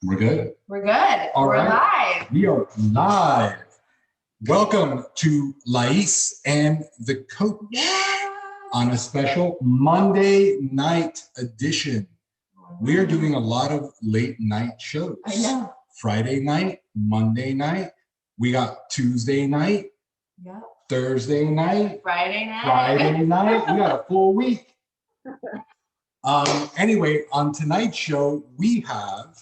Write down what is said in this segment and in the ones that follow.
We're good? We're good. All We're right. live. We are live. Welcome to Lais and the Coach on a special Monday night edition. We are doing a lot of late night shows. I know. Friday night, Monday night. We got Tuesday night, Yep. Thursday night, Friday night. Friday night. We got a full week. Anyway, on tonight's show, we have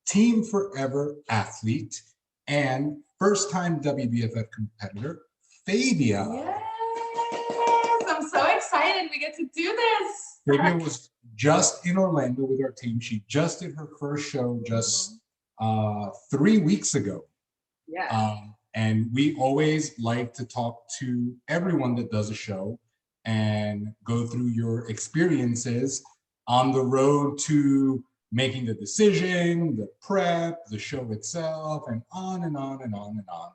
Team Forever athlete and first-time WBFF competitor, Fabia. Yes, I'm so excited we get to do this. Fabia was just in Orlando with our team. She just did her first show just 3 weeks ago. Yeah. And we always like to talk to everyone that does a show and go through your experiences on the road to making the decision, the prep, the show itself, and on and on and on and on.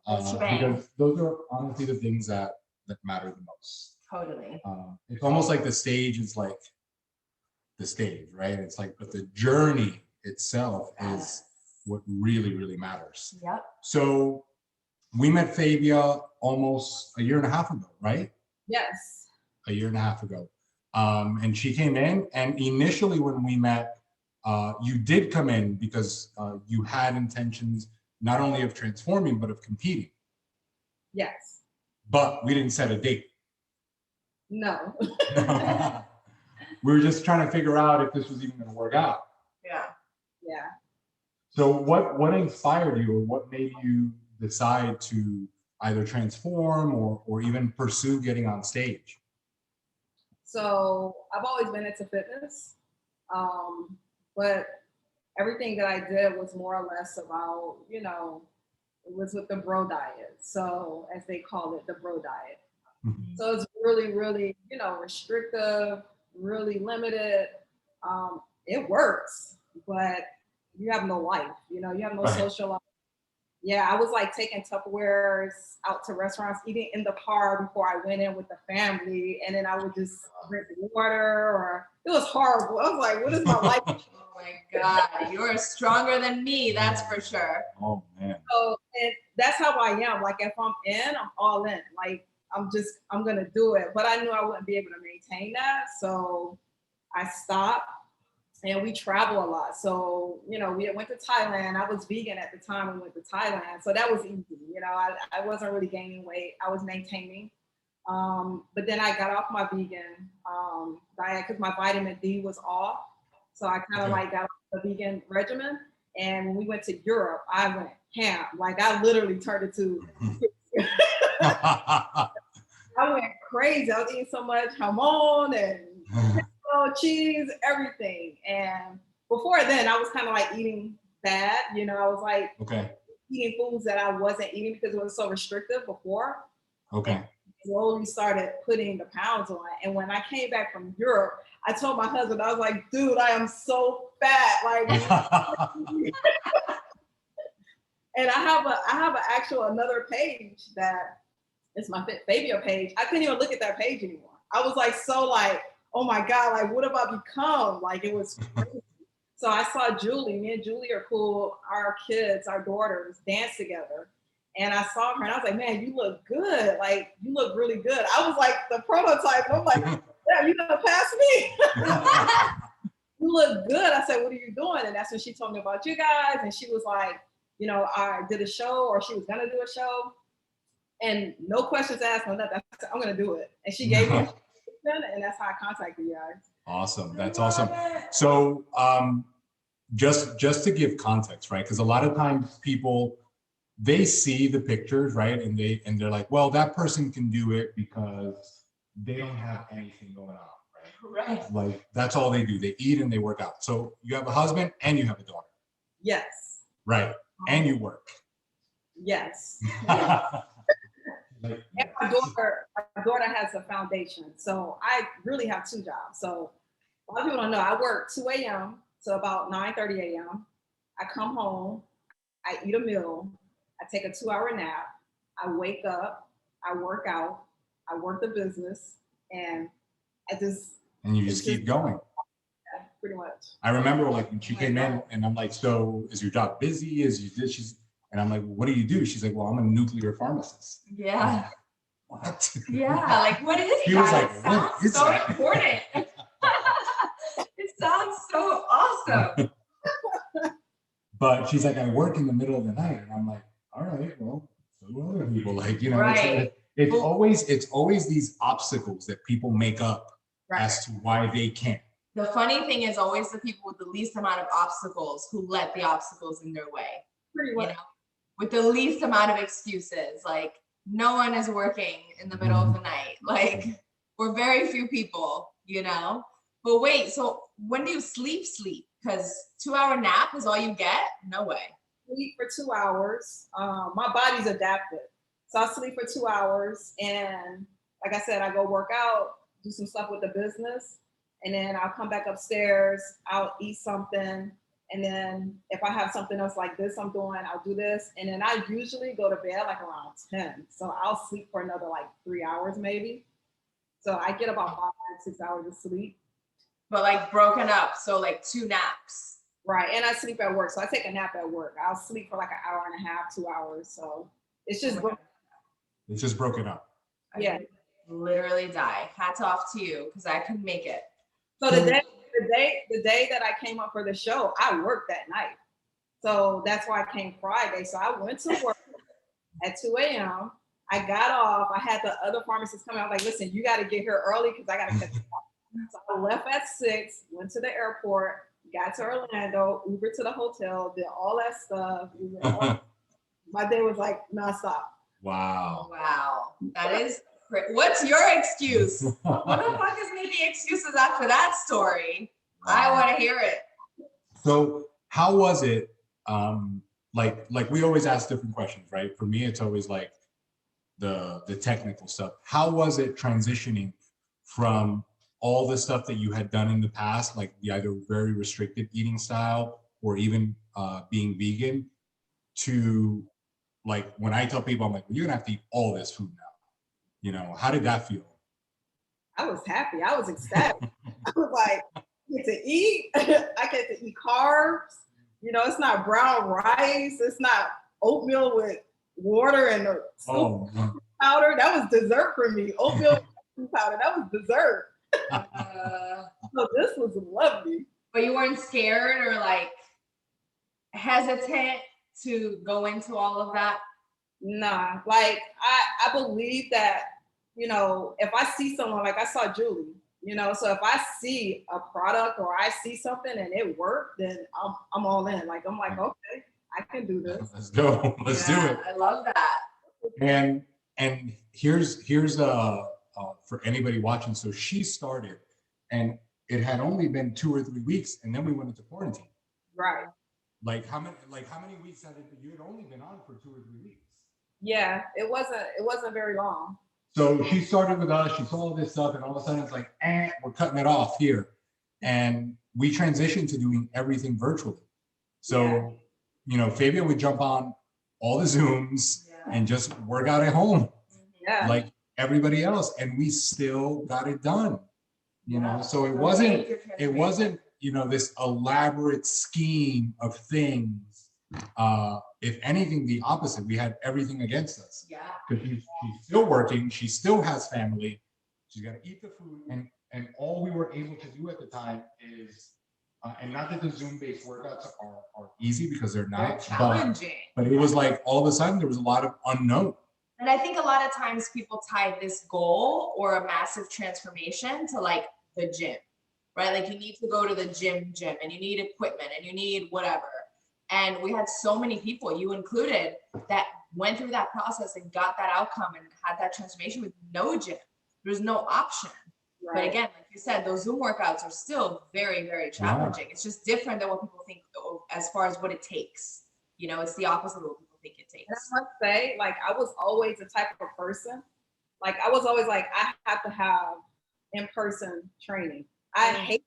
Because those are honestly the things that matter the most. Totally. It's almost like the stage is like the stage, right? It's like, but the journey itself is what really, really matters. Yep. So we met Fabia almost a year and a half ago, right? Yes. A year and a half ago. And she came in, and initially when we met, you did come in because you had intentions not only of transforming, but of competing. Yes. But we didn't set a date. No. We were just trying to figure out if this was even going to work out. Yeah. Yeah. So what inspired you, or what made you decide to either transform or even pursue getting on stage? So I've always been into fitness, but everything that I did was more or less about, it was with the bro diet. So as they call it, the bro diet. Mm-hmm. So it's really, really, restrictive, really limited. It works, but you have no life, you have no social life. Yeah, I was like taking Tupperwares out to restaurants, eating in the car before I went in with the family. And then I would just drink water, or it was horrible. I was like, what is my life? Oh my God, you're stronger than me, that's for sure. Oh man. So, and that's how I am. Like if I'm in, I'm all in. Like I'm gonna do it. But I knew I wouldn't be able to maintain that. So I stopped. And we travel a lot. So, we went to Thailand. I was vegan at the time we went to Thailand. So that was easy. I wasn't really gaining weight. I was maintaining. But then I got off my vegan diet because my vitamin D was off. So I kind of got off the vegan regimen. And when we went to Europe, I went ham. Like I literally turned into, I went crazy. I was eating so much hamon and cheese, everything. And before then, I was kind of like eating bad. I was like eating foods that I wasn't eating because it was so restrictive before. Okay. And slowly started putting the pounds on. And when I came back from Europe, I told my husband, I was like, dude, I am so fat. Like, and I have another page that is my Fabia page. I couldn't even look at that page anymore. I was like, oh my God, like what have I become? Like it was crazy. So I saw Julie, me and Julie are cool. Our kids, our daughters dance together. And I saw her and I was like, man, you look good. Like you look really good. I was like the prototype. And I'm like, yeah, you gonna pass me? You look good. I said, what are you doing? And that's when she told me about you guys. And she was like, I did a show, or she was gonna do a show. And no questions asked, no nothing. I said, I'm gonna do it. And she gave me and that's how I contacted you guys. Awesome. That's awesome. So just to give context, right? Because a lot of times people, they see the pictures, right? And they're like, well, that person can do it because they don't have anything going on, right? Right. Like that's all they do. They eat and they work out. So you have a husband and you have a daughter. Yes. Right. And you work. Yes. Yes. And my daughter has a foundation. So I really have two jobs. So a lot of people don't know. I work 2 a.m. to about 9:30 a.m. I come home, I eat a meal, I take a 2-hour nap, I wake up, I work out, I work the business, and I just... And you just keep going. pretty much. I remember like when she came in and I'm like, so is your job busy? Is you this? And I'm like, what do you do? She's like, well, I'm a nuclear pharmacist. Yeah. What? Yeah. Like, what is She that? was like, It what sounds is so that? important. It sounds so awesome. But she's like, I work in the middle of the night. And I'm like, all right, well, so do other people. Like, you know, Right. it's always these obstacles that people make up as to why they can't. The funny thing is always the people with the least amount of obstacles who let the obstacles in their way. Pretty You much. know, with the least amount of excuses. Like, no one is working in the middle of the night. Like, we're very few people, you know? But wait, so when do you sleep? Because 2-hour nap is all you get? No way. Sleep for 2 hours. My body's adapted. So I sleep for 2 hours. And like I said, I go work out, do some stuff with the business. And then I'll come back upstairs, I'll eat something. And then if I have something else like this I'm doing, I'll do this. And then I usually go to bed like around 10. So I'll sleep for another like 3 hours maybe. So I get about 5-6 hours of sleep. But like broken up, so like 2 naps. Right, and I sleep at work. So I take a nap at work. I'll sleep for like an hour and a half, 2 hours. So it's just It's just broken up. Yeah. I literally die. Hats off to you, because I couldn't make it. So the day that I came up for the show, I worked that night. So that's why I came Friday. So I went to work at 2 a.m. I got off. I had the other pharmacists come out like, listen, you got to get here early because I got to catch up. So I left at 6, went to the airport, got to Orlando, Uber to the hotel, did all that stuff. My day was like nonstop. Wow. Wow. That is, what's your excuse? What the fuck is making excuses after that story? Wow. I want to hear it. So how was it? Like we always ask different questions, right? For me, it's always like the technical stuff. How was it transitioning from all the stuff that you had done in the past, like the either very restricted eating style or even being vegan, to like when I tell people, I'm like, well, you're gonna have to eat all this food now. You know, how did that feel? I was happy. I was ecstatic. I was like, I get to eat. I get to eat carbs. You know, it's not brown rice. It's not oatmeal with water and powder. That was dessert for me. Oatmeal with powder. That was dessert. So this was lovely. But you weren't scared or like hesitant to go into all of that? Nah, like I believe that, you know, if I see someone, like I saw Julie, you know, so if I see a product or I see something and it worked, then I'm all in. Like, I'm like, okay, I can do this. Let's go. Let's do it. I love that. And here's for anybody watching. So she started, and it had only been 2 or 3 weeks, and then we went into quarantine. Right. Like how many weeks had it been? You had only been on for 2 or 3 weeks. Yeah, it wasn't very long. So she started with us, she saw all this stuff, and all of a sudden it's like, we're cutting it off here. And we transitioned to doing everything virtually. So, you know, Fabia would jump on all the Zooms and just work out at home. Yeah. Like everybody else. And we still got it done. You know, so it wasn't, you know, this elaborate scheme of things. If anything, the opposite. We had everything against us. Yeah. Because she's still working, she still has family, she's got to eat the food, and all we were able to do at the time is, and not that the Zoom-based workouts are easy, because they're not. They're challenging. But it was like all of a sudden there was a lot of unknown. And I think a lot of times people tie this goal or a massive transformation to like the gym, right? Like you need to go to the gym, and you need equipment, and you need whatever. And we had so many people, you included, that went through that process and got that outcome and had that transformation with no gym. There's no option. Right. But again, like you said, those Zoom workouts are still very, very challenging. Yeah. It's just different than what people think as far as what it takes. You know, it's the opposite of what people think it takes. And I must say, like, I was always the type of person, like, I was always like, I have to have in-person training. I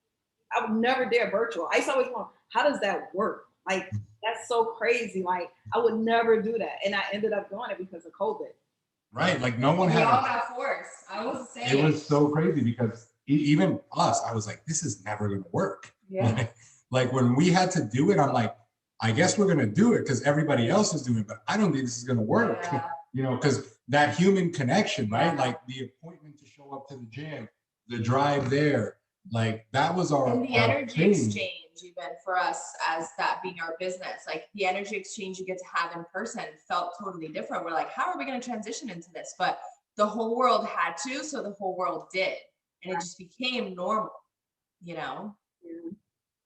would never dare virtual. I used to always wonder, how does that work? Like, that's so crazy. Like, I would never do that. And I ended up doing it because of COVID. Right. Like, no one had. We all got forced. I was the same. It was so crazy because even us, I was like, this is never going to work. Yeah. Like when we had to do it, I'm like, I guess we're gonna do it because everybody else is doing it, but I don't think this is gonna work. Yeah. You know, because that human connection, right? Yeah. Like the appointment to show up to the gym, the drive there, like that was our, And the our energy thing. exchange, even for us as that being our business, like the energy exchange you get to have in person felt totally different. We're like, how are we going to transition into this? But the whole world had to, so the whole world did. And it just became normal, you know?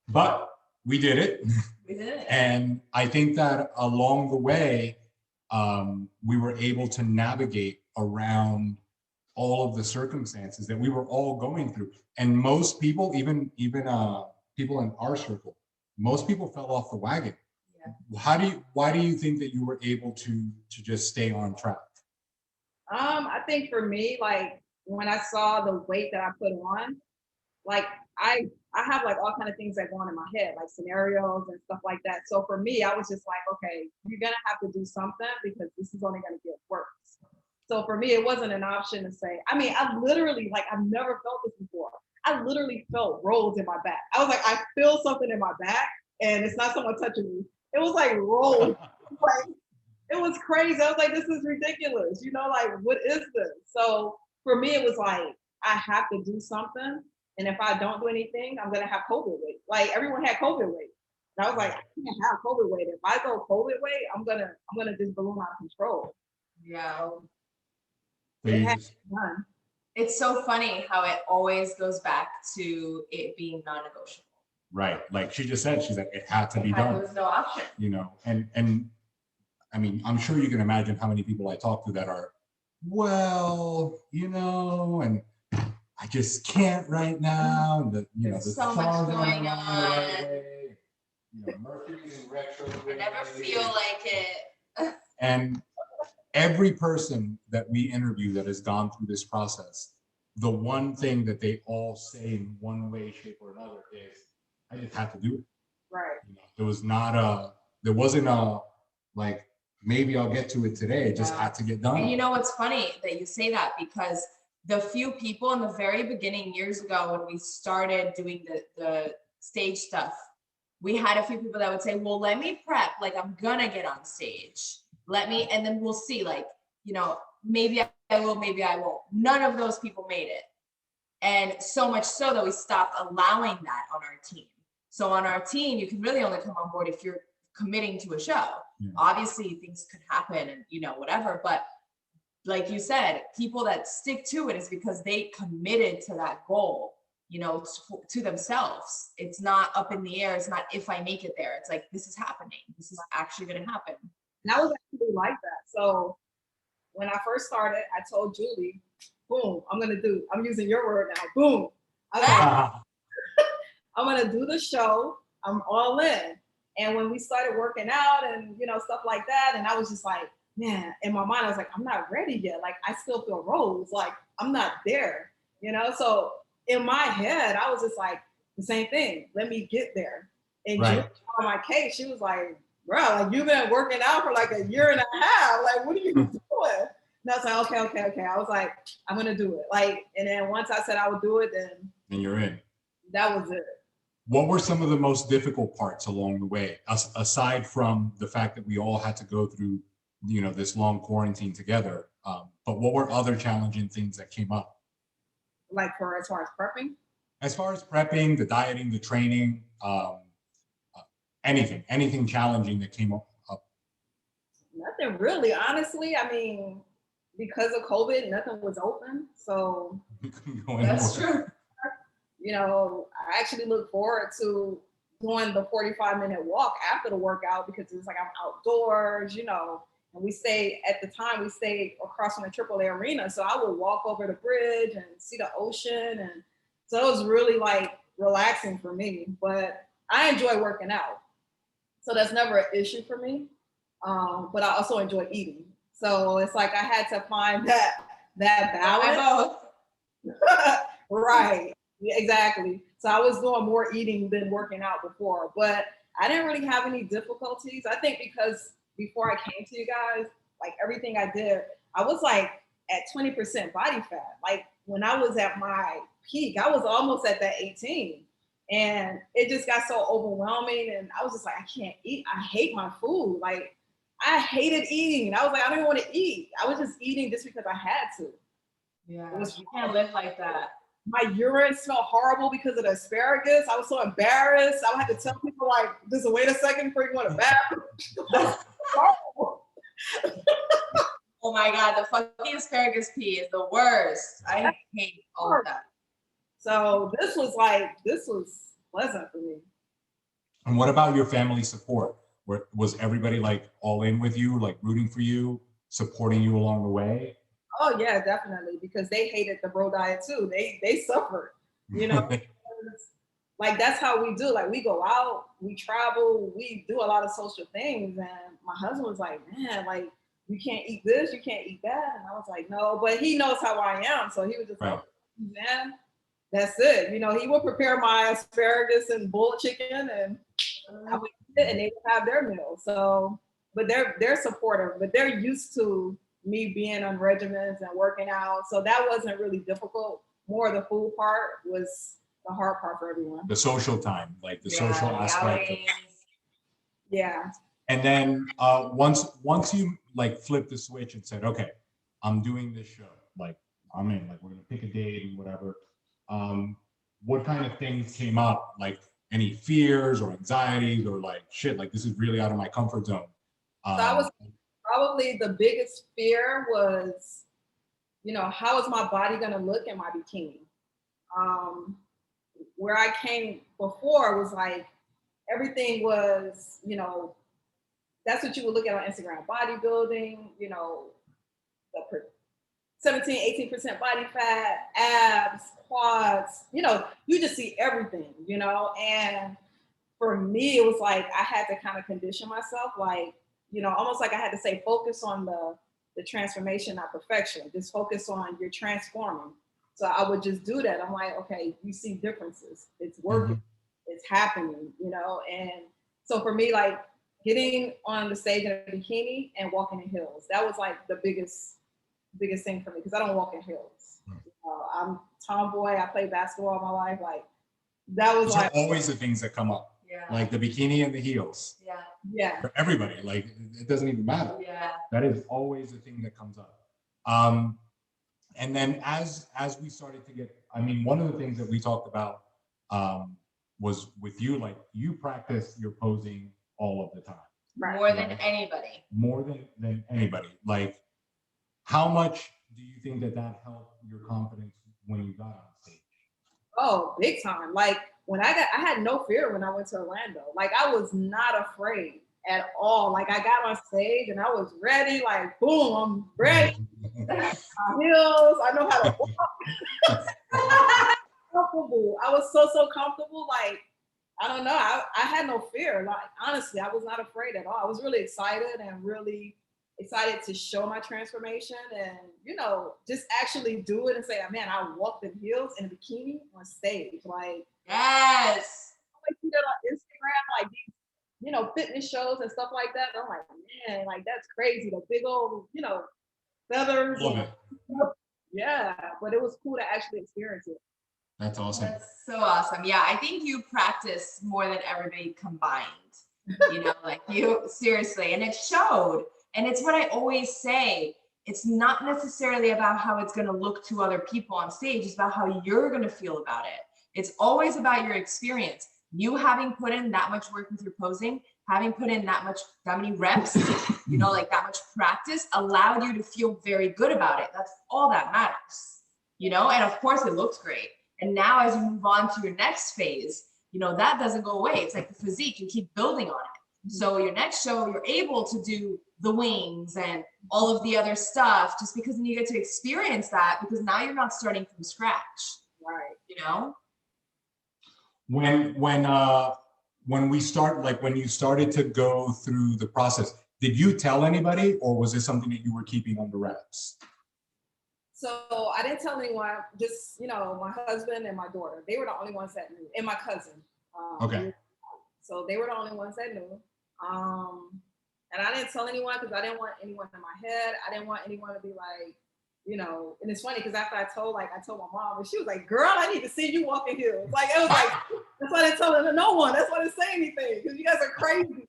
But we did it. We did it. And I think that along the way, we were able to navigate around all of the circumstances that we were all going through. And most people, even people in our circle, most people fell off the wagon. Yeah. Why do you think that you were able to just stay on track? I think for me, like when I saw the weight that I put on, like I have like all kind of things that go on in my head, like scenarios and stuff like that. So for me, I was just like, okay, you're gonna have to do something because this is only gonna get worse. So for me, it wasn't an option to say, I mean, I literally, like, I've never felt this before. I literally felt rolls in my back. I was like, I feel something in my back, and it's not someone touching me. It was like rolls. Like, it was crazy. I was like, this is ridiculous. You know, like, what is this? So for me, it was like, I have to do something. And if I don't do anything, I'm gonna have COVID weight. Like everyone had COVID weight. And I was like, I can't have COVID weight. If I go COVID weight, I'm gonna just balloon out of control. Yeah. So it had to be done. It's so funny how it always goes back to it being non-negotiable. Right. Like she just said, she's like, it had to be done. There was no option. You know, and I mean, I'm sure you can imagine how many people I talk to that are, well, you know, and I just can't right now. And the, you know, the so much going on. Right way. You know, Mercury's in retrograde. I never feel like it. And every person that we interview that has gone through this process, the one thing that they all say in one way, shape, or another is, I just have to do it. Right. You know, there wasn't a, like, maybe I'll get to it today. It just had to get done. And you know what's funny that you say that, because the few people in the very beginning years ago when we started doing the stage stuff, we had a few people that would say, well, let me prep, like I'm gonna get on stage. And then we'll see, like, you know, maybe I will, maybe I won't. None of those people made it. And so much so that we stopped allowing that on our team. So on our team, you can really only come on board if you're committing to a show. Yeah. Obviously things could happen and, you know, whatever, but like you said, people that stick to it is because they committed to that goal, you know, to themselves. It's not up in the air. It's not if I make it there. It's like, this is happening. This is actually going to happen. And I was actually like that. So when I first started, I told Julie, boom, I'm using your word now, boom. I'm gonna do the show. I'm all in. And when we started working out and, you know, stuff like that, and I was just like, man, in my mind, I was like, I'm not ready yet. Like, I still feel rolls. Like, I'm not there, you know? So in my head, I was just like, the same thing. Let me get there. And Julie, on my case, she was like, bro, like, you've been working out for like a year and a half. Like, what are you doing? And I was like, okay. I was like, I'm gonna do it. Like, and then once I said I would do it, then you're in. That was it. What were some of the most difficult parts along the way, aside from the fact that we all had to go through, you know, this long quarantine together? But what were other challenging things that came up? Like as far as prepping? As far as prepping, the dieting, the training, anything challenging that came up? Nothing really, honestly. I mean, because of COVID, nothing was open. So that's true. You know, I actually look forward to doing the 45-minute walk after the workout because it was like I'm outdoors, you know, and at the time we stayed across from the AAA arena. So I would walk over the bridge and see the ocean. And so it was really like relaxing for me, but I enjoy working out. So that's never an issue for me. But I also enjoy eating. So it's like I had to find that balance. Right. Yeah, exactly. So I was doing more eating than working out before, but I didn't really have any difficulties. I think because before I came to you guys, like everything I did, I was like at 20% body fat. Like when I was at my peak, I was almost at that 18. And it just got so overwhelming. And I was just like, I can't eat. I hate my food. Like, I hated eating. I was like, I didn't want to eat. I was just eating just because I had to. Yeah, you can't live like that. My urine smelled horrible because of the asparagus. I was so embarrassed. I would have to tell people, like, just wait a second before you go to the bathroom. That's horrible. Oh my God, the fucking asparagus pea is the worst. I hate all of that. So this was pleasant for me. And what about your family support? Was everybody like all in with you, like rooting for you, supporting you along the way? Oh yeah, definitely, because they hated the bro diet too. They suffered, you know. Like that's how we do. Like we go out, we travel, we do a lot of social things. And my husband was like, man, like you can't eat this, you can't eat that. And I was like, no, but he knows how I am. So he was just like, man, that's it. You know, he would prepare my asparagus and bull chicken and I would eat it and they would have their meal. So, but they're supportive, but they're used to me being on regimens and working out. So that wasn't really difficult. More of the food part was the hard part for everyone. The social time, like the social aspect. Yeah. And then once you like flipped the switch and said, okay, I'm doing this show, like I'm in, like we're gonna pick a date and whatever. What kind of things came up? Like any fears or anxieties or like shit, like this is really out of my comfort zone. So I was probably the biggest fear was, you know, how is my body gonna look in my bikini? Where I came before was like everything was, you know, that's what you would look at on Instagram, bodybuilding, you know, the 17, 18% body fat, abs, quads, you know, you just see everything, you know. And for me, it was like I had to kind of condition myself, like, you know, almost like I had to say, focus on the transformation, not perfection. Just focus on you're transforming. So I would just do that. I'm like, okay, you see differences. It's working. It's happening, you know. And so for me, like getting on the stage in a bikini and walking in heels, that was like the biggest thing for me because I don't walk in heels. I'm tomboy. I played basketball all my life. Like that was those like are always the things that come up. Yeah. Like the bikini and the heels. Yeah. Yeah. For everybody, like it doesn't even matter. Yeah. That is always the thing that comes up. And then as we started to get, I mean, one of the things that we talked about was with you, like you practice your posing all of the time. Right. More than anybody. More than anybody. Like, how much do you think that helped your confidence when you got on stage? Oh, big time. Like when I had no fear when I went to Orlando. Like I was not afraid at all. Like I got on stage and I was ready, like boom, I'm ready. My heels, I know how to walk. Comfortable. I was so comfortable. Like, I don't know. I had no fear. Like honestly, I was not afraid at all. I was really excited and really excited to show my transformation and, you know, just actually do it and say, man, I walked in heels and a bikini on stage. Like, yes. I see that on Instagram, like these, you know, fitness shows and stuff like that. And I'm like, man, like that's crazy. The big old, you know, feathers. Yeah, but it was cool to actually experience it. That's awesome. That's so awesome. Yeah, I think you practice more than everybody combined. You know, like you seriously, and it showed. And it's what I always say. It's not necessarily about how it's going to look to other people on stage. It's about how you're going to feel about it. It's always about your experience. You having put in that much work with your posing, having put in that many reps, you know, like that much practice allowed you to feel very good about it. That's all that matters, you know? And of course it looks great. And now as you move on to your next phase, you know, that doesn't go away. It's like the physique, you keep building on it. So your next show, you're able to do the wings and all of the other stuff just because then you get to experience that because now you're not starting from scratch. Right. You know? When we start, like when you started to go through the process, did you tell anybody or was this something that you were keeping under wraps? So I didn't tell anyone, just, you know, my husband and my daughter. They were the only ones that knew, and my cousin. Okay. So they were the only ones that knew. And I didn't tell anyone because I didn't want anyone in my head. I didn't want anyone to be like, you know, and it's funny because after I told my mom, and she was like, girl, I need to see you walking heels. Like, it was like, that's why I didn't tell her no one. That's why I didn't say anything, because you guys are crazy.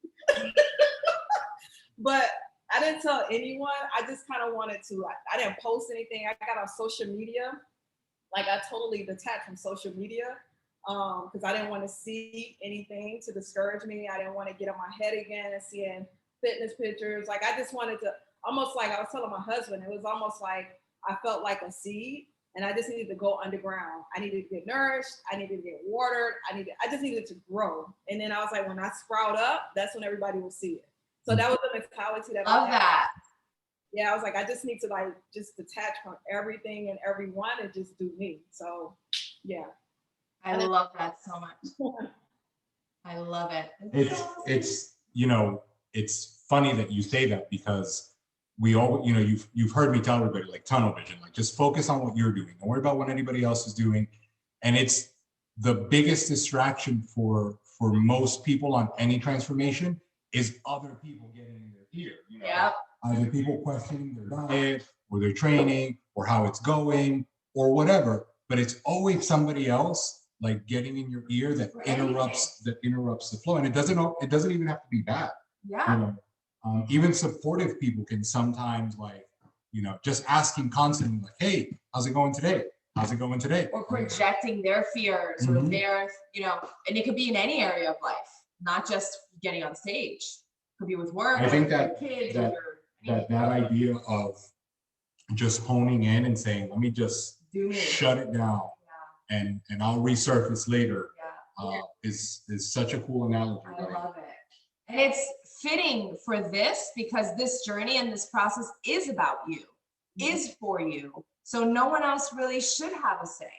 But I didn't tell anyone. I just kind of wanted to, I didn't post anything. I got on social media. Like, I totally detached from social media because I didn't want to see anything to discourage me. I didn't want to get on my head again and seeing fitness pictures. Like, I just wanted to, almost like I was telling my husband, it was almost like I felt like a seed and I just needed to go underground. I needed to get nourished. I needed to get watered. I just needed to grow. And then I was like, when I sprout up, that's when everybody will see it. So that was the mentality that Love that. Yeah, I was like, I just need to like just detach from everything and everyone and just do me. So yeah. I love that so much. I love it. It's you know, it's funny that you say that because we all, you know, you've heard me tell everybody like tunnel vision, like just focus on what you're doing. Don't worry about what anybody else is doing. And it's the biggest distraction for most people on any transformation is other people getting in their ear. You know, yeah. Either people questioning their diet or their training or how it's going or whatever. But it's always somebody else like getting in your ear that interrupts the flow. And it doesn't even have to be bad. Yeah. You know, even supportive people can sometimes like, you know, just asking constantly like, hey, how's it going today? How's it going today? Or projecting their fears or their, you know, and it could be in any area of life, not just getting on stage. It could be with work. I think with that kids, that idea of just honing in and saying, let me just shut it down and I'll resurface later is such a cool analogy. I love it. And it's fitting for this because this journey and this process is about you, is for you. So no one else really should have a say,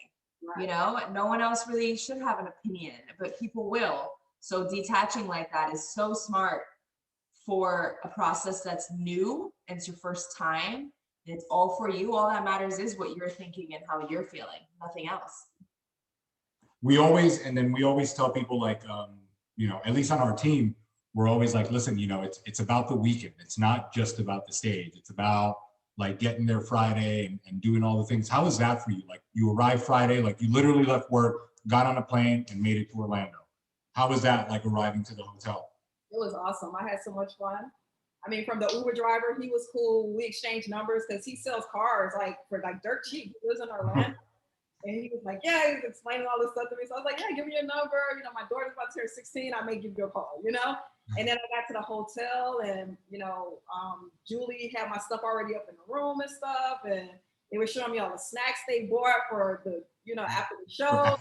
you know, no one else really should have an opinion, but people will. So detaching like that is so smart for a process that's new and it's your first time. And it's all for you. All that matters is what you're thinking and how you're feeling, nothing else. We always tell people like, you know, at least on our team, we're always like, listen, you know, it's about the weekend. It's not just about the stage. It's about like getting there Friday and doing all the things. How is that for you? Like you arrived Friday, like you literally left work, got on a plane and made it to Orlando. How was that like arriving to the hotel? It was awesome. I had so much fun. I mean, from the Uber driver, he was cool. We exchanged numbers because he sells cars like for like dirt cheap. He lives in Orlando. And he was like, yeah, he was explaining all this stuff to me. So I was like, yeah, give me your number. You know, my daughter's about to turn 16. I may give you a call, you know? And then I got to the hotel and, you know, Julie had my stuff already up in the room and stuff. And they were showing me all the snacks they bought for the, you know, after the show.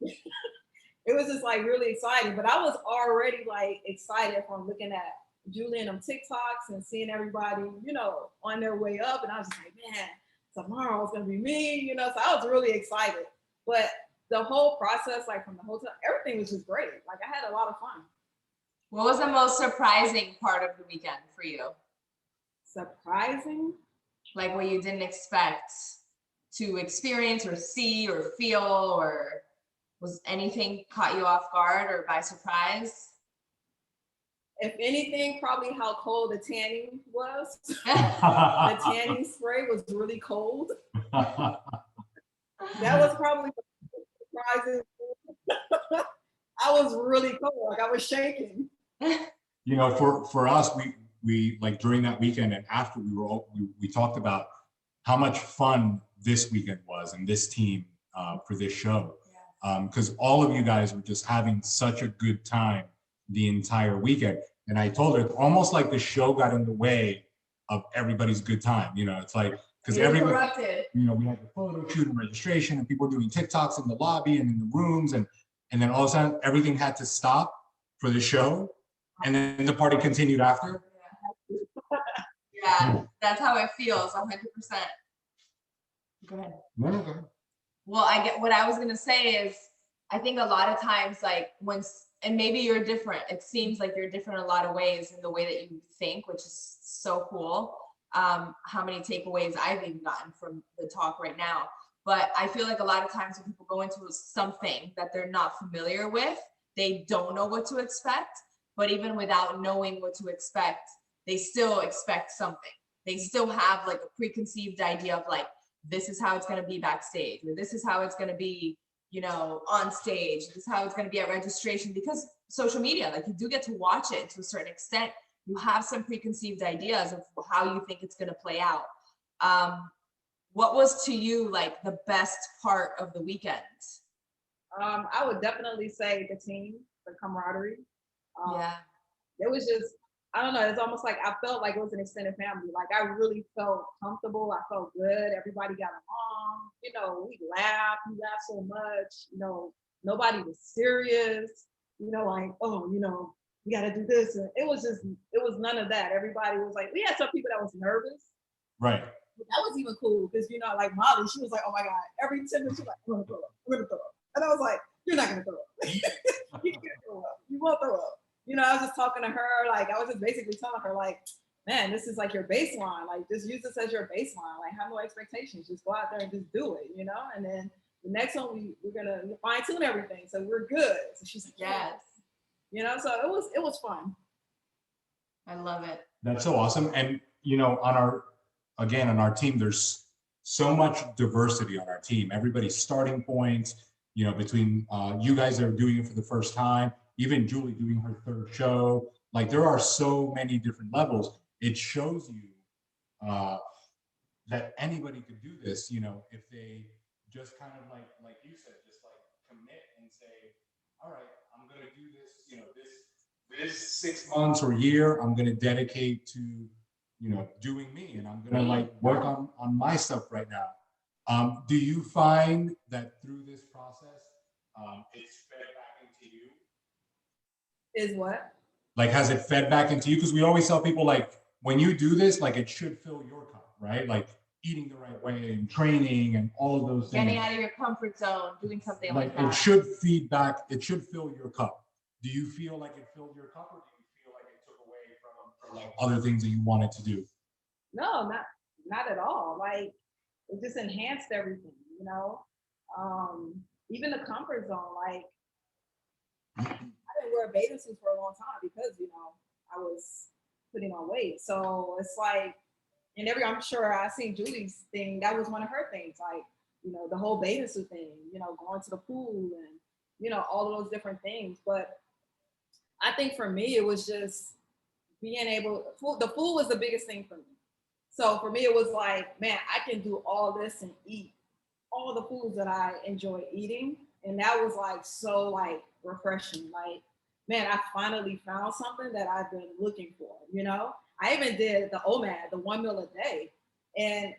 It was just like really exciting. But I was already like excited from looking at Julie and them TikToks and seeing everybody, you know, on their way up. And I was just like, man, tomorrow it's gonna be me, you know. So I was really excited. But the whole process, like from the hotel, everything was just great. Like I had a lot of fun. What was the most surprising part of the weekend for you? Surprising? Like what you didn't expect to experience or see or feel, or was anything caught you off guard or by surprise? If anything, probably how cold the tanning was. The tanning spray was really cold. That was probably surprising. I was really cold, like I was shaking. You know, for us, we like during that weekend and after we talked about how much fun this weekend was and this team for this show. Because all of you guys were just having such a good time the entire weekend. And I told her it's almost like the show got in the way of everybody's good time. You know, it's like, because everybody, you know, we had the photo shoot and registration and people doing TikToks in the lobby and in the rooms. And then all of a sudden everything had to stop for the show. And then the party continued after. Yeah, that's how it feels, 100%. Go ahead. No, go ahead. Well, what I was gonna say is, I think a lot of times, like and maybe you're different. It seems like you're different in a lot of ways in the way that you think, which is so cool. How many takeaways I've even gotten from the talk right now. But I feel like a lot of times when people go into something that they're not familiar with, they don't know what to expect. But even without knowing what to expect, they still expect something. they still have like a preconceived idea of like, this is how it's going to be backstage, or this is how it's going to be, you know, on stage, this is how it's going to be at registration, because social media, like you do get to watch it to a certain extent. You have some preconceived ideas of how you think it's going to play out. What was to you like the best part of the weekend? I would definitely say the team, the camaraderie. Yeah. It was just, I don't know, it's almost like I felt like it was an extended family. Like I really felt comfortable. I felt good. Everybody got along. You know, we laughed so much. You know, nobody was serious. You know, like, oh, you know, we got to do this. And it was none of that. Everybody was like, we had some people that was nervous. Right. That was even cool because, you know, like Molly, she was like, oh my God, every 10 minutes, she's like, I'm going to throw up. I'm going to throw up. And I was like, you're not going to throw up. You can't throw up. You won't throw up. You know, I was just talking to her, like, I was just basically telling her, like, man, this is like your baseline. Like, just use this as your baseline. Like, have no expectations. Just go out there and just do it, you know? And then the next one, we're going to fine tune everything. So we're good. So she's like, yes. You know, so it was fun. I love it. That's so awesome. And, you know, on our team, there's so much diversity on our team. Everybody's starting points, you know, between you guys that are doing it for the first time, even Julie doing her third show. Like there are so many different levels. It shows you that anybody could do this, you know, if they just kind of like you said, just like commit and say, all right, I'm going to do this, you know, this 6 months or year, I'm going to dedicate to, you know, doing me, and I'm going to like work on my stuff right now. Do you find that through this process, it's fed back into you? Is what? Like, has it fed back into you? Because we always tell people, like, when you do this, like, it should fill your cup, right? Like, eating the right way and training and all of those things. Getting out of your comfort zone, doing something like that. It should feed back. It should fill your cup. Do you feel like it filled your cup, or do you feel like it took away from like other things that you wanted to do? No, not at all. Like, it just enhanced everything, you know? Even the comfort zone, like, I didn't wear bathing suits for a long time because, you know, I was putting on weight. So it's like, and I'm sure I seen Julie's thing, that was one of her things, like, you know, the whole bathing suit thing, you know, going to the pool and, you know, all of those different things. But I think for me, it was just being able, the food was the biggest thing for me. So for me, it was like, man, I can do all this and eat all the foods that I enjoy eating. And that was like, so like refreshing. Like, man, I finally found something that I've been looking for, you know? I even did the OMAD, the 1 meal a day. And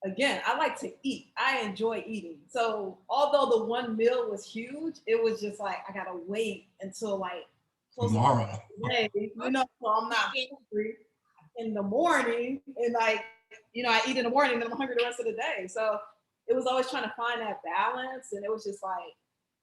again, I like to eat. I enjoy eating. So although the 1 meal was huge, it was just like, I gotta wait until like tomorrow. Day, you know, so I'm not hungry in the morning, and like, you know, I eat in the morning and I'm hungry the rest of the day. So it was always trying to find that balance, and it was just like,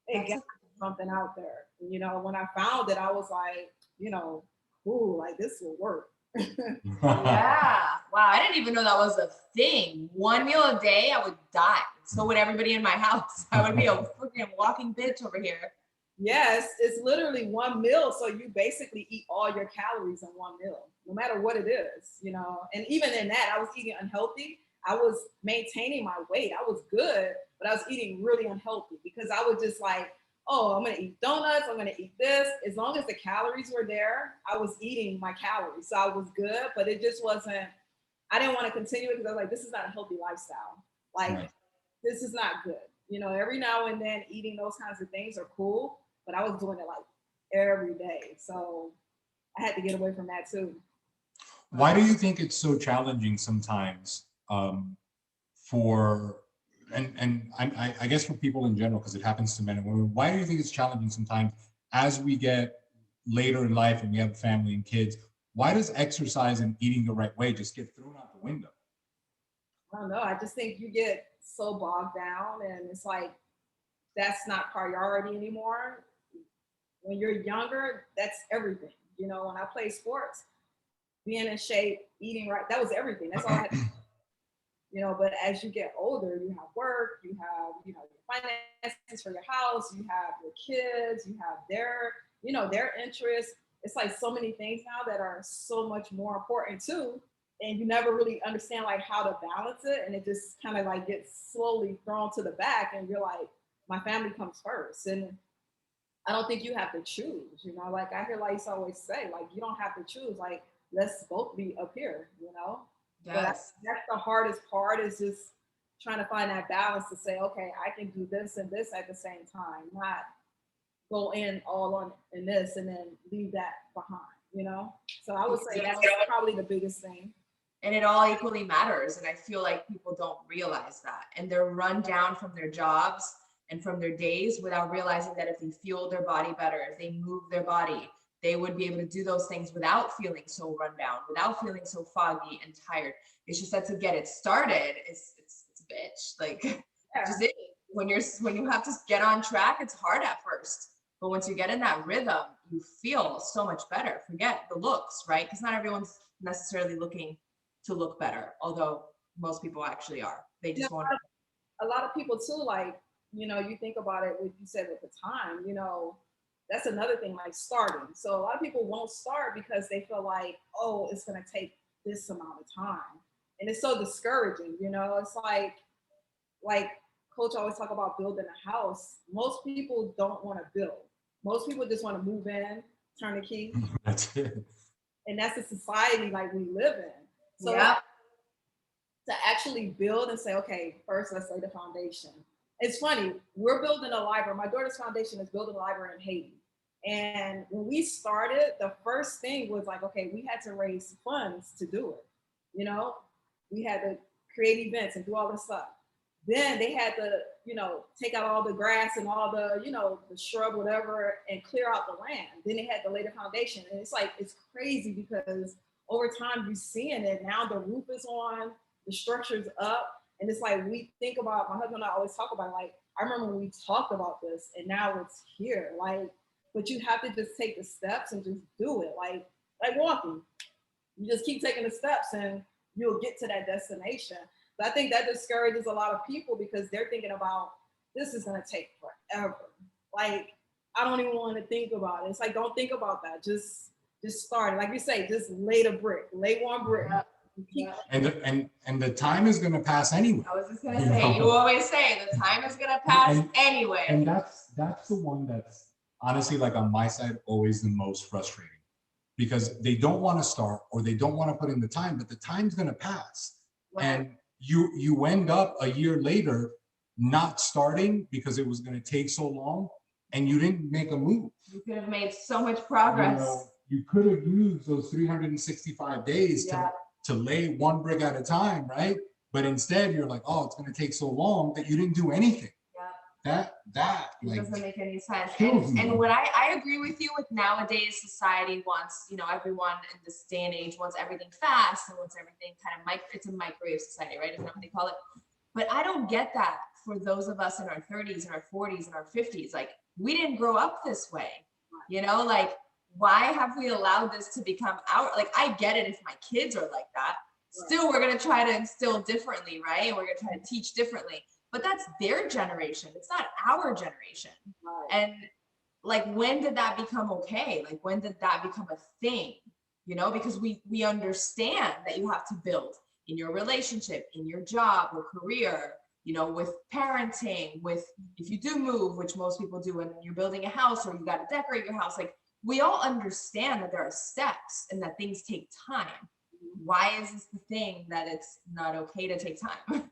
hey, get something out there. And, you know, when I found it, I was like, you know, ooh, like this will work. Yeah. Wow. I didn't even know that was a thing. 1 meal a day, I would die. So would everybody in my house. I would be a freaking walking bitch over here. Yes, it's literally 1 meal. So you basically eat all your calories in 1 meal, no matter what it is, you know. And even in that, I was eating unhealthy. I was maintaining my weight. I was good, but I was eating really unhealthy because I was just like, oh, I'm going to eat donuts. I'm going to eat this. As long as the calories were there, I was eating my calories. So I was good, but it just wasn't, I didn't want to continue it because I was like, this is not a healthy lifestyle. Like, right. This is not good. You know, every now and then eating those kinds of things are cool, but I was doing it like every day. So I had to get away from that too. Why do you think it's so challenging sometimes for, and I guess for people in general, because it happens to men and women, why do you think it's challenging sometimes as we get later in life and we have a family and kids? Why does exercise and eating the right way just get thrown out the window? I don't know. I just think you get so bogged down and it's like, that's not priority anymore. When you're younger, that's everything. You know, when I played sports, being in shape, eating right, that was everything. That's all I had to do. You know, but as you get older, you have work, you have, you know, your finances for your house, you have your kids, you have their, you know, their interests. It's like so many things now that are so much more important too. and you never really understand like how to balance it, and it just kind of like gets slowly thrown to the back, and you're like, my family comes first. And I don't think you have to choose, you know, like I hear Lais always say, like, you don't have to choose, like, let's both be up here, you know? Yes. But that's the hardest part, is just trying to find that balance to say, okay, I can do this and this at the same time, not go in all on in this and then leave that behind, you know? So I would say that's probably the biggest thing. And it all equally matters. And I feel like people don't realize that. And they're run down from their jobs and from their days without realizing that if they fuel their body better, if they move their body, they would be able to do those things without feeling so run down, without feeling so foggy and tired. It's just that to get it started, it's a bitch. Like, just it. When you have to get on track, it's hard at first. But once you get in that rhythm, you feel so much better. Forget the looks, right? Because not everyone's necessarily looking to look better, although most people actually are. They just want a lot of people too, like, you know, you think about it, what you said at the time, you know, that's another thing, like starting. So a lot of people won't start because they feel like, oh, it's going to take this amount of time. And it's so discouraging, you know, it's like Coach always talk about building a house. Most people don't want to build. Most people just want to move in, turn the key. That's it. And that's the society like we live in. So yeah. to actually build and say, okay, first let's lay the foundation. It's funny, we're building a library. My daughter's foundation is building a library in Haiti. And when we started, the first thing was like, okay, we had to raise funds to do it. You know, we had to create events and do all this stuff. Then they had to, you know, take out all the grass and all the, you know, the shrub, whatever, and clear out the land. Then they had to lay the foundation. And it's like, it's crazy because over time you're seeing it. Now the roof is on, the structure's up. And it's like, we think about, my husband and I always talk about it, like, I remember when we talked about this and now it's here. Like, but you have to just take the steps and just do it. Like walking. You just keep taking the steps and you'll get to that destination. But I think that discourages a lot of people because they're thinking about, this is gonna take forever. Like, I don't even want to think about it. It's like, don't think about that. Just start. Like you say, just lay the brick, lay one brick. Yeah. And the time is gonna pass anyway. I was just gonna say, you always say the time is gonna pass anyway. And that's the one that's honestly, like on my side, always the most frustrating. Because they don't want to start or they don't want to put in the time, but the time's gonna pass. Right. And you end up a year later not starting because it was going to take so long and you didn't make a move. You could have made so much progress. You know, you could have used those 365 days to lay one brick at a time, right? But instead you're like, oh, it's going to take so long that you didn't do anything. That it like, doesn't make any sense. And what I agree with you with nowadays society wants, you know, everyone in this day and age wants everything fast and wants everything kind of it's a microwave society, right? Isn't that what they call it? But I don't get that for those of us in our 30s and our 40s and our 50s. Like, we didn't grow up this way, you know, like, why have we allowed this to become like, I get it if my kids are like that. Still, we're going to try to instill differently, right? And we're going to try to teach differently. But that's their generation. It's not our generation. Right. And like, when did that become okay? Like, when did that become a thing? You know, because we understand that you have to build in your relationship, in your job or career, you know, with parenting, with, if you do move, which most people do when you're building a house or you got to decorate your house, like, we all understand that there are steps and that things take time. Why is this the thing that it's not okay to take time?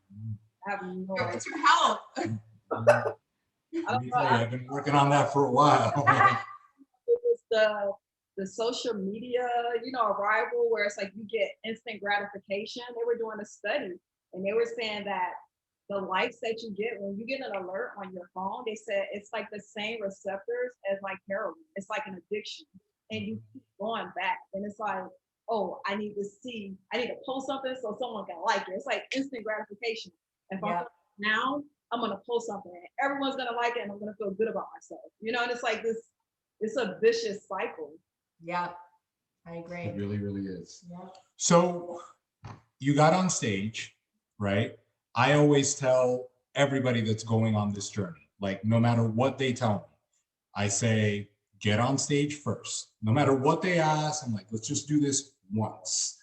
I have no idea. It's your health. I've been working on that for a while. It was the social media, you know, arrival where it's like you get instant gratification. They were doing a study and they were saying that the likes that you get when you get an alert on your phone, they said it's like the same receptors as like heroin. It's like an addiction. And you keep going back. And it's like, oh, I need to post something so someone can like it. It's like instant gratification. And now I'm gonna post something and everyone's gonna like it and I'm gonna feel good about myself. You know, and it's like this, it's a vicious cycle. Yeah, I agree. It really, really is. Yeah. So you got on stage, right? I always tell everybody that's going on this journey, like, no matter what they tell me, I say, get on stage first. No matter what they ask, I'm like, let's just do this once.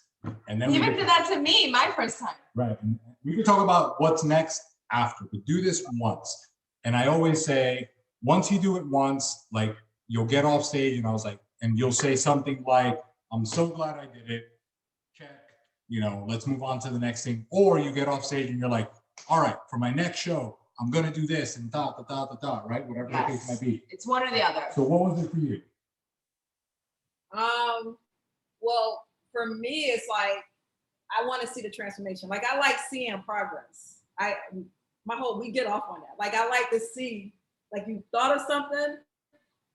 And then you even did that to me my first time. Right. And we can talk about what's next after, but do this once. And I always say, once you do it once, like you'll get off stage and I was like, and you'll say something like, I'm so glad I did it. Check, let's move on to the next thing. Or you get off stage and you're like, all right, for my next show, I'm going to do this and right? Whatever the case might be. It's one or the other. So what was it for you? Well, for me, it's like, I want to see the transformation. Like, I like seeing progress. We get off on that. Like, I like to see, like, you thought of something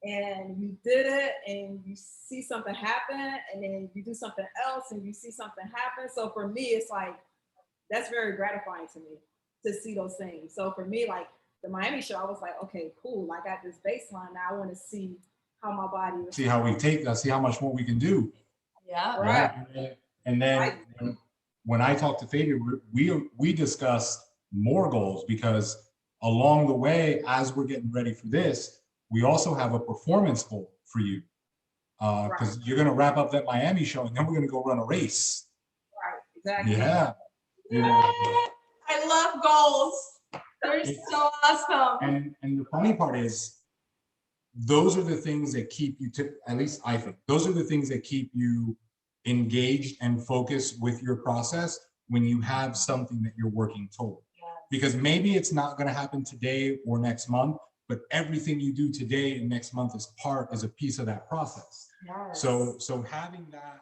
and you did it and you see something happen and then you do something else and you see something happen. So for me, it's like, that's very gratifying to me to see those things. So for me, like the Miami show, I was like, okay, cool. I got this baseline. Now I want to see how my body responds. See how we take that, see how much more we can do. Yeah. Right. And then when I talked to Fabia, we discussed more goals because along the way, as we're getting ready for this, we also have a performance goal for you. Because you're going to wrap up that Miami show and then we're going to go run a race. Right, exactly. Yeah. I love goals. They're so awesome. And the funny part is, those are the things that keep you, at least I think, those are the things that keep you engaged and focused with your process when you have something that you're working toward. Yes. Because maybe it's not going to happen today or next month, but everything you do today and next month is a piece of that process. Yes. So having that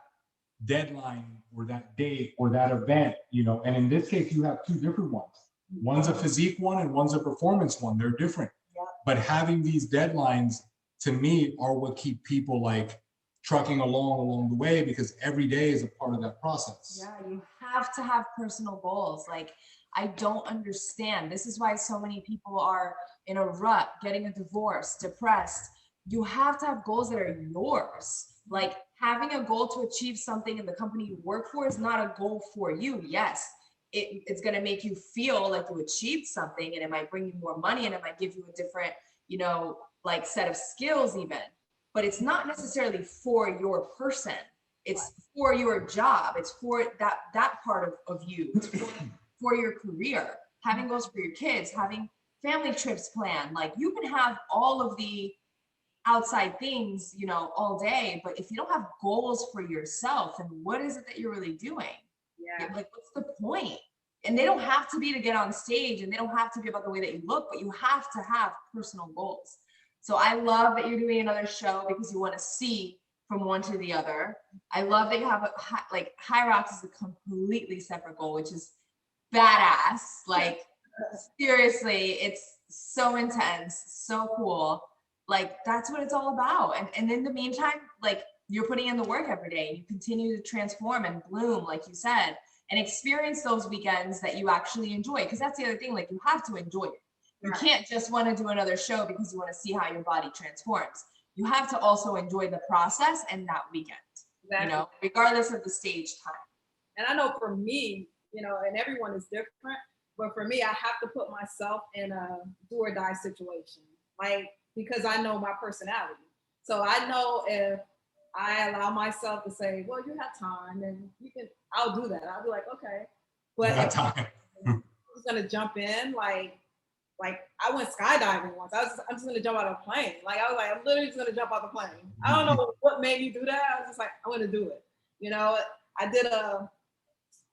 deadline or that date or that event, and in this case, you have two different ones. One's a physique one and one's a performance one. They're different. Yeah. But having these deadlines, to me, are what keep people like trucking along the way, because every day is a part of that process. Yeah, you have to have personal goals. Like, I don't understand. This is why so many people are in a rut, getting a divorce, depressed. You have to have goals that are yours. Like, having a goal to achieve something in the company you work for is not a goal for you. Yes, it's going to make you feel like you achieved something, and it might bring you more money, and it might give you a different, like set of skills even, but it's not necessarily for your person. It's for your job. It's for that part of you. It's for your career, having goals for your kids, having family trips planned. Like, you can have all of the outside things, all day, but if you don't have goals for yourself, then what is it that you're really doing? Yeah. Like, what's the point? And they don't have to be to get on stage, and they don't have to be about the way that you look, but you have to have personal goals. So I love that you're doing another show because you want to see from one to the other. I love that you have High Rocks is a completely separate goal, which is badass. Like, seriously, it's so intense, so cool. Like, that's what it's all about. And in the meantime, like, you're putting in the work every day. You continue to transform and bloom, like you said, and experience those weekends that you actually enjoy. Because that's the other thing, like, you have to enjoy it. You can't just want to do another show because you want to see how your body transforms. You have to also enjoy the process and that weekend, regardless of the stage time. And I know for me, and everyone is different, but for me, I have to put myself in a do or die situation, like, because I know my personality. So I know if I allow myself to say, well, you have time and I'll do that. I'll be like, okay. But if I'm just going to jump in, like I went skydiving once. I'm just gonna jump out of a plane. Like, I was like, I'm literally just gonna jump out the plane. I don't know what made me do that. I was just like, I'm gonna do it. I did a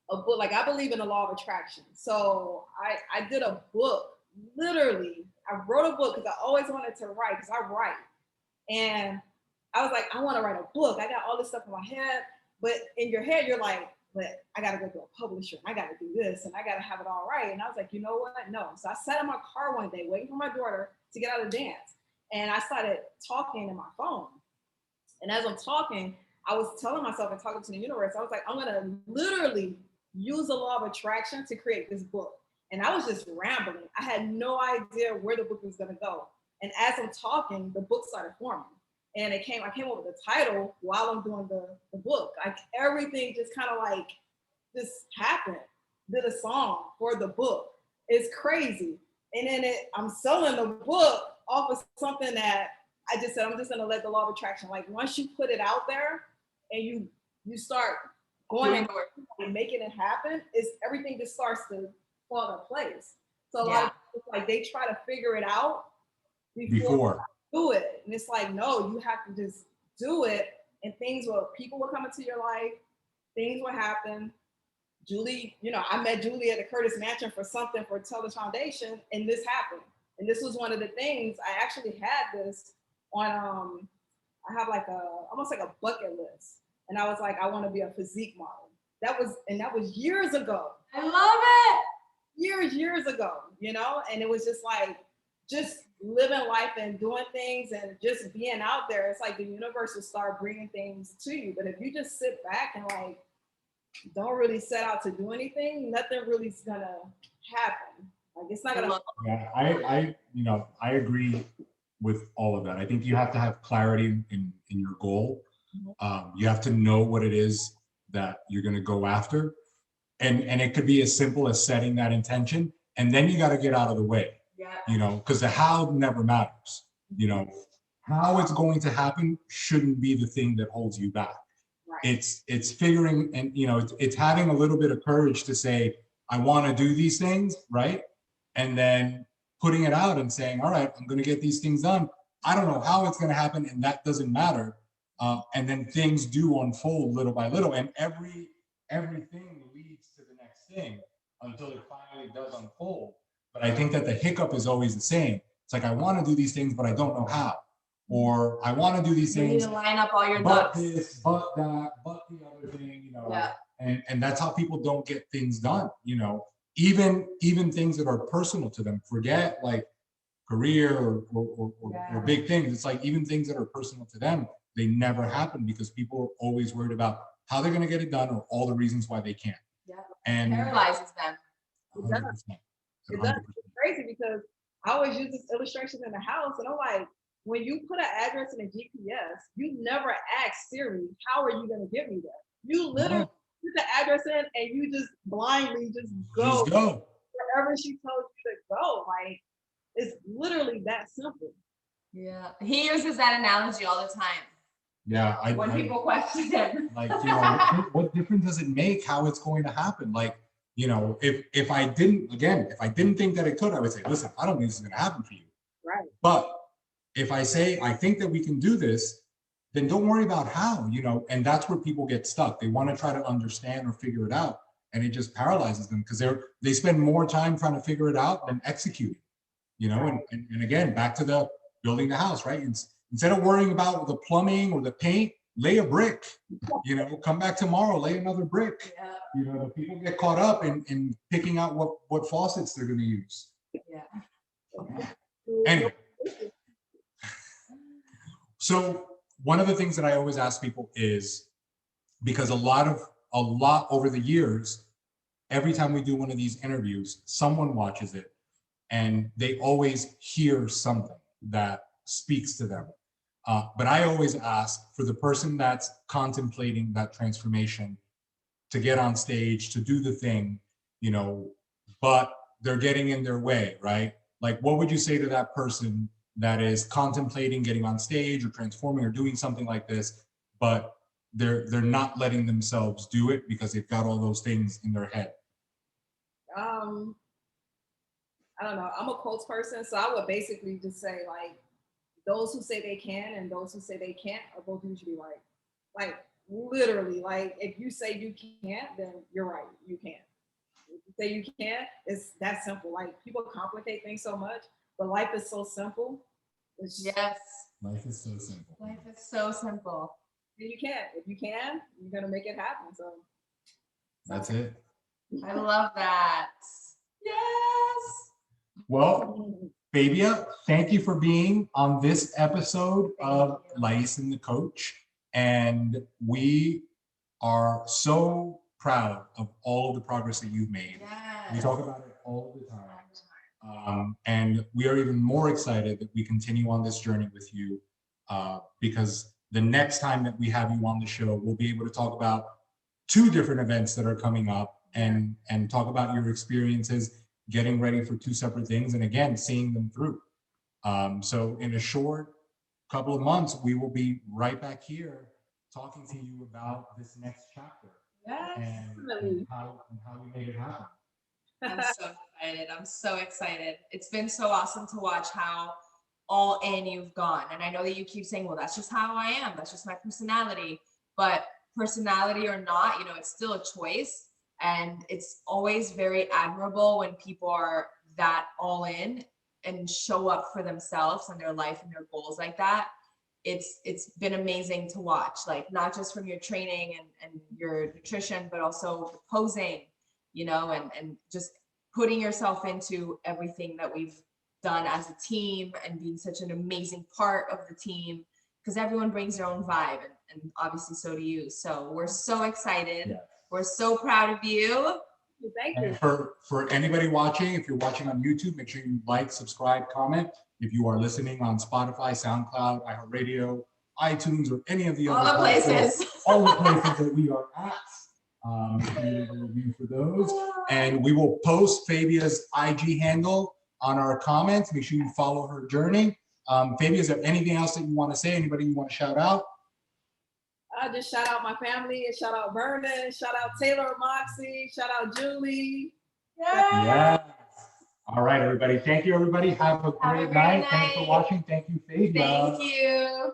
book, like, I believe in the law of attraction. So I did a book, literally. I wrote a book because I always wanted to write, because I write. And I was like, I want to write a book. I got all this stuff in my head, but in your head, you're like, but I got to go to a publisher, and I got to do this, and I got to have it all right. And I was like, you know what? No. So I sat in my car one day waiting for my daughter to get out of dance. And I started talking in my phone. And as I'm talking, I was telling myself and talking to the universe, I was like, I'm going to literally use the law of attraction to create this book. And I was just rambling. I had no idea where the book was going to go. And as I'm talking, the book started forming. And I came up with the title while I'm doing the book. Like, everything just kind of like just happened. Did a song for the book. It's crazy. And then I'm selling the book off of something that I just said, I'm just gonna let the law of attraction, like, once you put it out there and you start going Doing and the work. making it happen, is everything just starts to fall into place. So a lot Yeah. of people, like, they try to figure it out Before. do it. And it's like, no, you have to just do it. And people will come into your life, things will happen. Julie, I met Julie at the Curtis Mansion for something for Teller Foundation, and this happened. And this was one of the things. I actually had this on, I have like almost like a bucket list. And I was like, I want to be a physique model. That was years ago. I love it. Years ago, and it was just like, just living life and doing things and just being out there. It's like the universe will start bringing things to you. But if you just sit back and like, don't really set out to do anything, nothing really is gonna happen. Like, it's not gonna. Yeah, I agree with all of that. I think you have to have clarity in your goal. You have to know what it is that you're going to go after, and it could be as simple as setting that intention, and then you got to get out of the way. Yeah. Because the how never matters. How it's going to happen shouldn't be the thing that holds you back. Right. It's figuring, and it's having a little bit of courage to say, I want to do these things, right? And then putting it out and saying, all right, I'm going to get these things done. I don't know how it's going to happen, and that doesn't matter. And then things do unfold little by little, and everything leads to the next thing until it finally does unfold. But I think that the hiccup is always the same. It's like, I want to do these things, but I don't know how. Or I want to do these You things. need to line up all your but ducks. this, but that, but the other thing, Yeah. And that's how people don't get things done. Even things that are personal to them. Forget like career or big things. It's like even things that are personal to them, they never happen because people are always worried about how they're going to get it done or all the reasons why they can't. Yeah. And Paralyzes them. 100%. It's crazy because I always use this illustration in the house, and I'm like, when you put an address in a GPS, you never ask Siri, how are you going to get me there? You literally put the address in and you just blindly just go wherever she tells you to go. Like, it's literally that simple. Yeah. He uses that analogy all the time. Yeah. When people question him. Like, what difference does it make how it's going to happen? Like, if I didn't think that it could, I would say, listen, I don't think this is going to happen for you. Right. But if I say, I think that we can do this, then don't worry about how, and that's where people get stuck. They want to try to understand or figure it out, and it just paralyzes them because they spend more time trying to figure it out than executing, and again, back to the building the house, right? Instead of worrying about the plumbing or the paint, lay a brick, come back tomorrow, lay another brick. Yeah. The people get caught up in picking out what faucets they're going to use. Yeah. Anyway. So one of the things that I always ask people is, because a lot over the years, every time we do one of these interviews, someone watches it and they always hear something that speaks to them. But I always ask for the person that's contemplating that transformation to get on stage, to do the thing, but they're getting in their way, right? Like, what would you say to that person that is contemplating getting on stage or transforming or doing something like this, but they're not letting themselves do it because they've got all those things in their head? I don't know. I'm a quotes person, so I would basically just say, like, those who say they can and those who say they can't are both usually right. Like, literally, like, if you say you can't, then you're right, you can't. If you say you can't, it's that simple. Like, people complicate things so much, but life is so simple. Yes. Life is so simple. Life is so simple. And you can. If you can, you're gonna make it happen. So that's it. I love that. Yes. Well, Fabia, thank you for being on this episode of Lais and the Coach. And we are so proud of all of the progress that you've made. Yes. We talk about it all the time. And we are even more excited that we continue on this journey with you, because the next time that we have you on the show, we'll be able to talk about 2 different events that are coming up and talk about your experiences getting ready for 2 separate things, and again, seeing them through. So in a short couple of months, we will be right back here talking to you about this next chapter. and how you made it happen. I'm so excited. I'm so excited. It's been so awesome to watch how all in you've gone. And I know that you keep saying, well, that's just how I am. That's just my personality. But personality or not, it's still a choice. And it's always very admirable when people are that all in and show up for themselves and their life and their goals like that. It's been amazing to watch, like not just from your training and your nutrition, but also the posing, and just putting yourself into everything that we've done as a team and being such an amazing part of the team, because everyone brings their own vibe, and obviously so do you. So we're so excited. Yeah. We're so proud of you. Thank you. For anybody watching, if you're watching on YouTube, make sure you like, subscribe, comment. If you are listening on Spotify, SoundCloud, iHeartRadio, iTunes, or any of the other places, all the places that we are at, leave a review for those. And we will post Fabia's IG handle on our comments. Make sure you follow her journey. Fabia, is there anything else that you want to say? Anybody you want to shout out? I just shout out my family, and shout out Vernon, shout out Taylor, Moxie, shout out Julie. Yes. All right, everybody. Thank you, everybody. Have a great night. Thanks for watching. Thank you, Fabia. Thank you.